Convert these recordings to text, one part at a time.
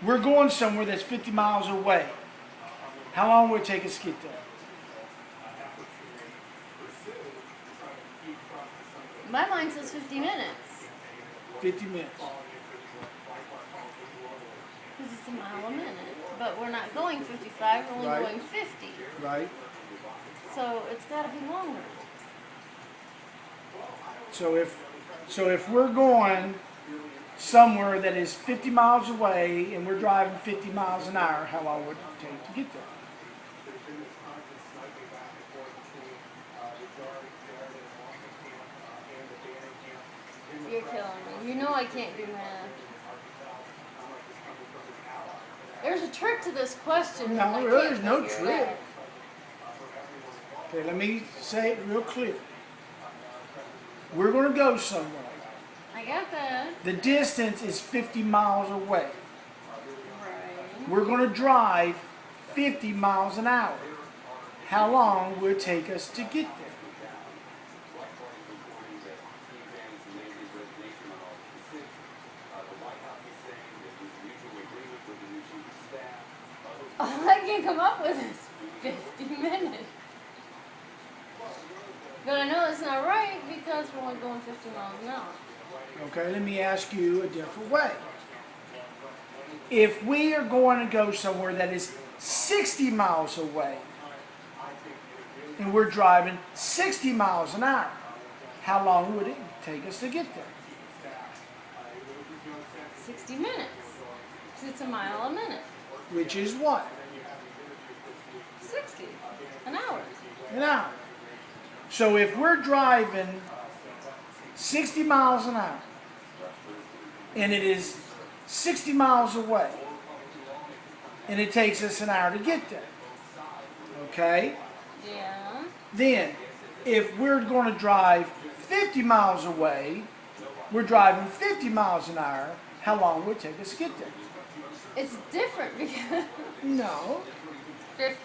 we're going somewhere that's 50 miles away. How long would it take us to get there? My mind says 50 minutes. 50 minutes. Because it's a mile a minute. But we're not going 55, we're only Right. going 50. Right? So it's got to be longer. So if we're going somewhere that is 50 miles away and we're driving 50 miles an hour, how long would it take to get there? You're killing me. You know I can't do math. There's a trick to this question. No, and I really, can't there's no figure it trick. out. Okay, let me say it real clear. We're going to go somewhere. I got that. The distance is 50 miles away. Right. We're going to drive 50 miles an hour. How long will it take us to get there? All I can come up with is 50 minutes. But I know it's not right because we're only going 50 miles an hour. Okay, let me ask you a different way. If we are going to go somewhere that is 60 miles away and we're driving 60 miles an hour, how long would it take us to get there? 60 minutes. So it's a mile a minute. Which is what? 60. An hour. An hour. So if we're driving 60 miles an hour and it is 60 miles away and it takes us an hour to get there, okay? Yeah. Then, if we're going to drive 50 miles away, we're driving 50 miles an hour, how long would it take us to get there? It's different because No. 50.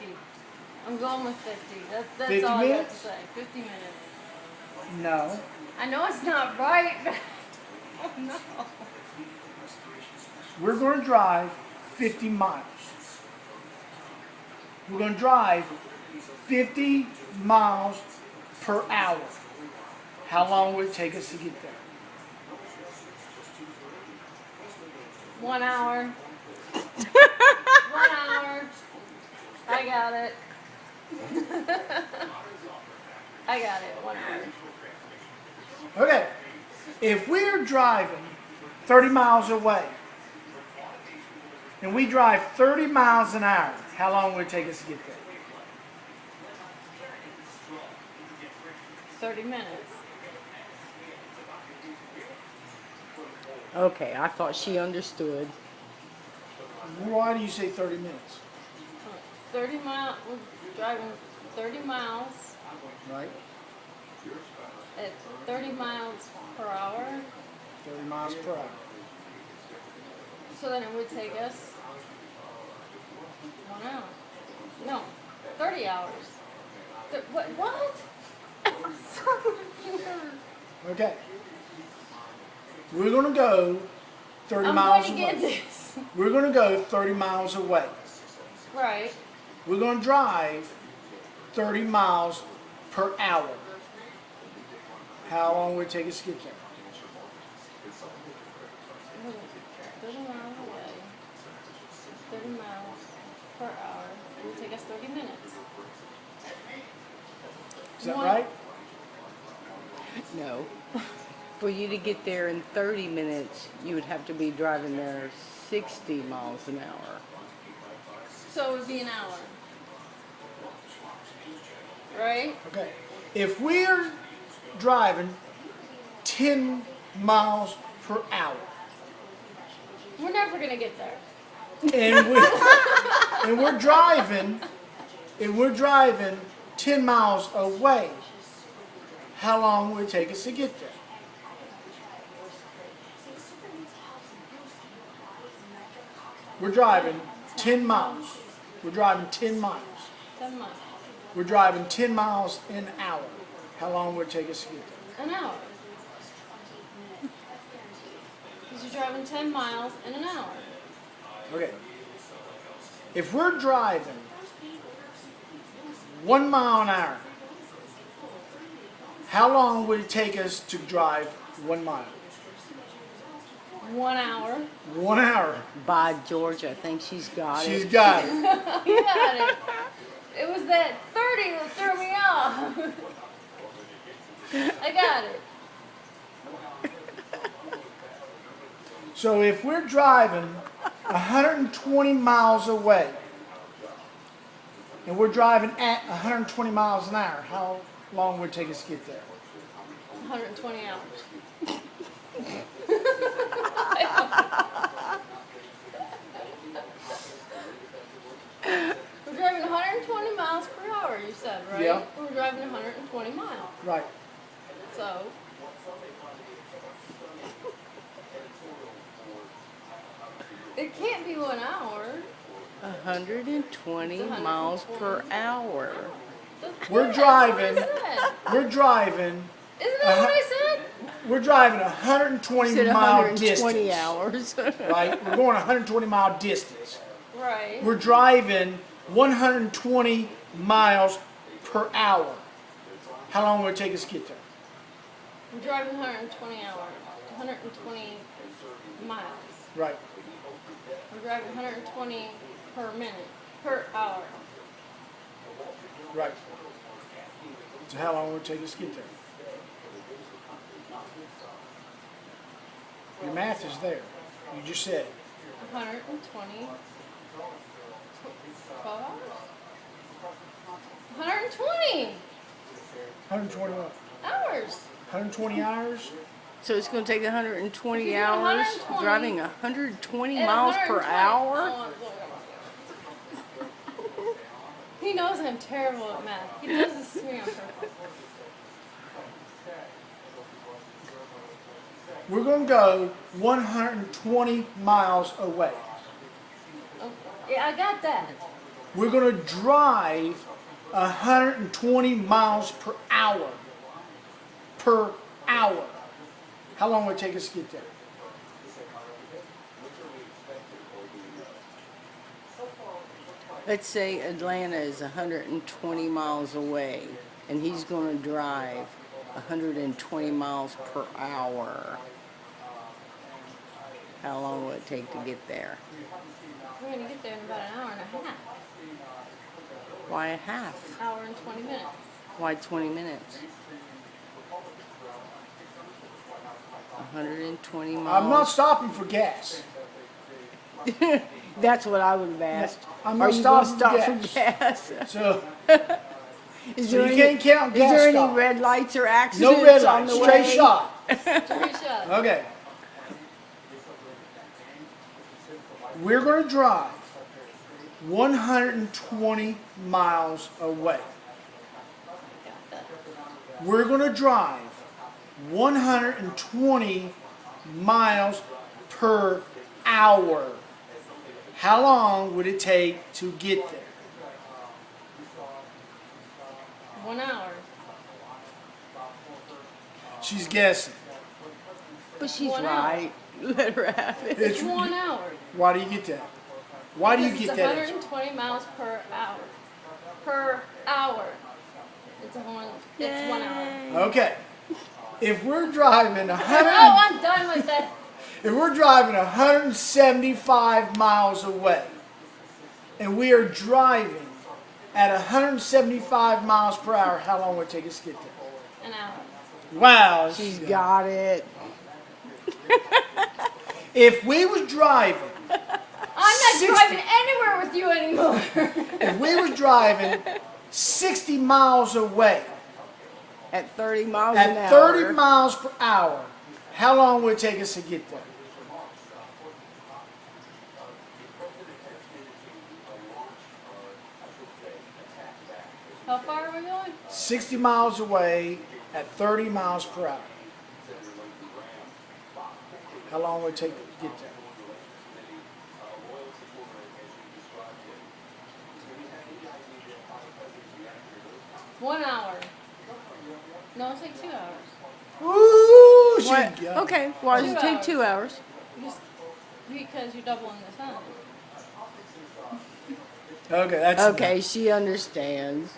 I'm going with 50. That's 50 all I got to minutes? say. 50 minutes. No. I know it's not right, but oh no. We're going to drive 50 miles. We're going to drive 50 miles per hour. How long would it take us to get there? 1 hour. 1 hour. I got it. I got it. 1 hour. Okay. If we're driving 30 miles away and we drive 30 miles an hour, how long would it take us to get there? 30 minutes. Okay, I thought she understood. Why do you say 30 minutes? 30 miles. We're driving 30 miles Right? at 30 miles per hour. 30 miles per hour. So then it would take us 1 hour. No, 30 hours. What? I'm so confused. Okay. We're going to go 30 I'm miles going to away. get this. We're going to go 30 miles away. Right. We're going to drive 30 miles per hour. How long would it take us to get there? 30 miles away. 30 miles per hour. It would take us 30 minutes. Is that One- right? No. For you to get there in 30 minutes, you would have to be driving there 60 miles an hour. So it would be an hour. Right? Okay. If we're driving 10 miles per hour We're never going to get there. and we're driving 10 miles away, how long would it take us to get there? We're driving 10 miles. We're driving 10 miles. 10 miles. We're driving 10 miles an hour. How long would it take us to get there? An hour. Because you're driving 10 miles in an hour. Okay. If we're driving 1 mile an hour, how long would it take us to drive 1 mile? 1 hour. 1 hour. By Georgia, I think she's got She's it. got it. You got it. It was that 30 that threw me off. I got it. So if we're driving 120 miles away, and we're driving at 120 miles an hour, how long would it take us to get there? 120 hours. We're driving 120 miles per hour, you said, right? Yeah. We're driving 120 miles. Right. So, it can't be 1 hour. 120 It's miles per 120. hour. We're That's what I driving. said. We're driving. Isn't that what I said? We're driving 120 Said mile 120 distance. hours. Right. We're going 120 mile distance. Right. We're driving 120 miles per hour. How long will it take us to get there? We're driving 120 hours. 120 miles. Right. We're driving 120 per minute. Per hour. Right. So how long will it take us to get there? Your math is there. You just said it. 120. 12 hours? 120 120 what? hours. 120 hours? So it's going to take 120 If you do hours 120 driving 120 At miles per 120 hour? Oh, he knows I'm terrible at math. He does this to me on purpose. We're going to go 120 miles away. Okay. Yeah, I got that. We're going to drive 120 miles per hour. Per hour. How long will it take us to get there? Let's say Atlanta is 120 miles away, and he's going to drive 120 miles per hour. How long will it take to get there? We're going to get there in about an hour and a half. Why a half? Hour and 20 minutes. Why 20 minutes? 120 miles. I'm not stopping for gas. That's what I would have asked. I'm Are not you going to stopping stop for for gas? So, Is So there you any, can't count is gas there any stop. red lights or accidents no red on light, the straight way? shot. 3 shots. Okay. We're going to drive 120 miles away. Got that. We're going to drive 120 miles per hour. How long would it take to get there? 1 hour. She's guessing. But she's 1 hour. right. Let her have it. It's 1 hour. Why do you get that? Why do you Because get it's that answer? 120 miles per hour. Per hour. It's 1 hour. Okay. If we're driving 100, Oh, I'm done with that. if we're driving 175 miles away, and we are driving at 175 miles per hour, how long would it take us to get there? An hour. Wow. She's got it. If we was driving, I'm not 60 driving anywhere with you anymore. if we was driving 60 miles away At 30 miles an at hour. 30 miles per hour, how long would it take us to get there? How far are we going? 60 miles away at 30 miles per hour. How long would it take to get there? One hour. No, it's like 2 hours. Woo! She What? got it. Okay, why does it 2 take hours. 2 hours? Just because you're doubling the time. Okay, that's Okay, she understands.